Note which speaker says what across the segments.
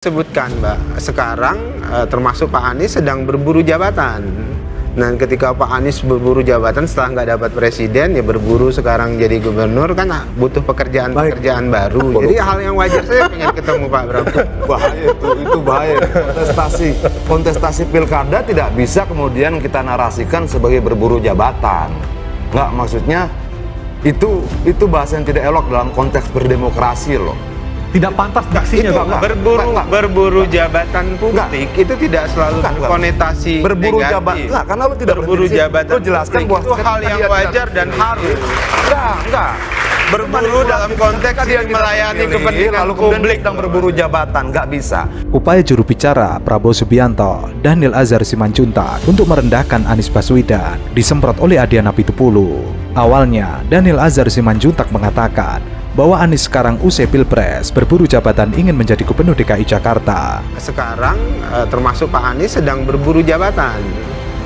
Speaker 1: Sebutkan Mbak, sekarang termasuk Pak Anies sedang berburu jabatan. Dan ketika Pak Anies berburu jabatan setelah nggak dapat presiden, ya berburu sekarang jadi gubernur, kan butuh pekerjaan-pekerjaan baru. Jadi hal yang wajar saya pengen ketemu Pak Bram.
Speaker 2: Bahaya itu bahaya. Kontestasi pilkada tidak bisa kemudian kita narasikan sebagai berburu jabatan. Nggak, maksudnya itu bahasa yang tidak elok dalam konteks berdemokrasi loh.
Speaker 3: Tidak pantas diksinya,
Speaker 1: berburu jabatan publik itu tidak selalu konotasi
Speaker 2: berburu
Speaker 1: negatif.
Speaker 2: jabatan. Enggak, karena lu tidak
Speaker 1: berburu jabatan.
Speaker 2: Lu jelaskan bahwa
Speaker 1: itu hal yang wajar dan harus.
Speaker 2: Enggak.
Speaker 1: Berburu dalam konteks dia melayani kepentingan
Speaker 2: lalu kemudian
Speaker 1: publik
Speaker 2: sedang berburu jabatan, nggak bisa.
Speaker 3: Upaya juru bicara Prabowo Subianto, Daniel Azhar Simanjuntak untuk merendahkan Anies Baswedan disemprot oleh Adiana Pitupulu. Awalnya, Daniel Azhar Simanjuntak mengatakan bahwa Anies sekarang usai Pilpres berburu jabatan ingin menjadi gubernur DKI Jakarta.
Speaker 1: Sekarang termasuk Pak Anies sedang berburu jabatan.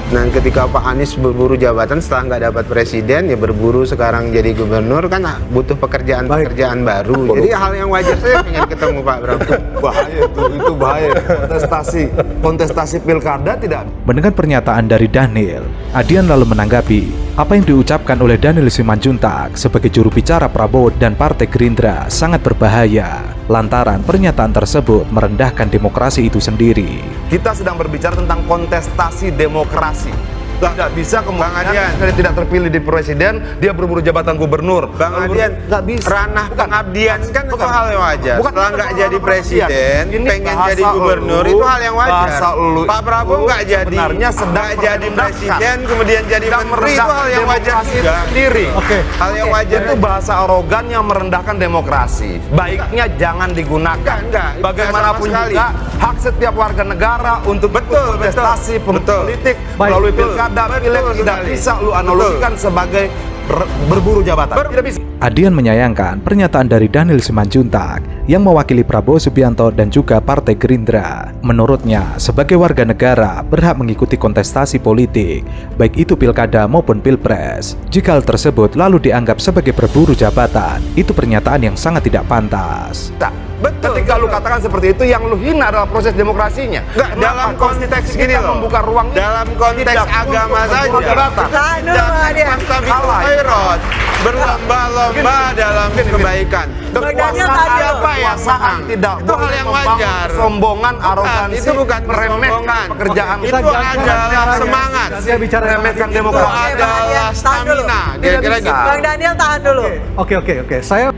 Speaker 1: Dan ketika Pak Anies berburu jabatan setelah nggak dapat presiden, ya berburu sekarang jadi gubernur, kan butuh pekerjaan-pekerjaan baru. Jadi hal yang wajar saya pengen ketemu Pak Bram.
Speaker 2: Bahaya itu bahaya. Kontestasi pilkada tidak.
Speaker 3: Mendengar pernyataan dari Daniel, Adian lalu menanggapi apa yang diucapkan oleh Daniel Simanjuntak sebagai juru bicara Prabowo dan Partai Gerindra sangat berbahaya. Lantaran pernyataan tersebut merendahkan demokrasi itu sendiri.
Speaker 2: Kita sedang berbicara tentang kontestasi demokrasi. Tidak bisa kemudian dia tidak terpilih di presiden, dia berburu jabatan gubernur.
Speaker 1: Bang Adian,
Speaker 2: nggak bisa.
Speaker 1: Ranah pengabdian kan itu hal yang wajar. Setelah nggak jadi presiden, pengen jadi gubernur, itu hal yang wajar. Pak Prabowo nggak jadi presiden, kemudian jadi menteri, itu hal yang wajar juga. Hal yang wajar
Speaker 2: itu bahasa arogan yang merendahkan demokrasi. Baiknya jangan digunakan. Bagaimanapun juga hak setiap warga negara untuk kontestasi politik melalui pilkada. Tidak bisa lu analogikan sebagai berburu jabatan. Tidak bisa.
Speaker 3: Adian menyayangkan pernyataan dari Daniel Simanjuntak yang mewakili Prabowo Subianto dan juga Partai Gerindra. Menurutnya, sebagai warga negara berhak mengikuti kontestasi politik, baik itu pilkada maupun pilpres. Jika hal tersebut lalu dianggap sebagai berburu jabatan, itu pernyataan yang sangat tidak pantas.
Speaker 2: Ketika lu katakan seperti itu, yang lu hina adalah proses demokrasinya.
Speaker 1: Enggak, dalam konteks gini loh,
Speaker 2: membuka ruang
Speaker 1: dalam konteks agama saja, berlomba-lomba dalam kebaikan.
Speaker 2: Siapa yang tidak
Speaker 1: itu hal yang wajar.
Speaker 2: Sombongan, arogansi,
Speaker 1: itu bukan
Speaker 2: meremehkan pekerjaan.
Speaker 1: Itu adalah semangat.
Speaker 2: Meremehkan demokrasi.
Speaker 1: Itu adalah stamina. Kira-kira gitu.
Speaker 4: Bang Daniel tahan dulu.
Speaker 3: Oke. Saya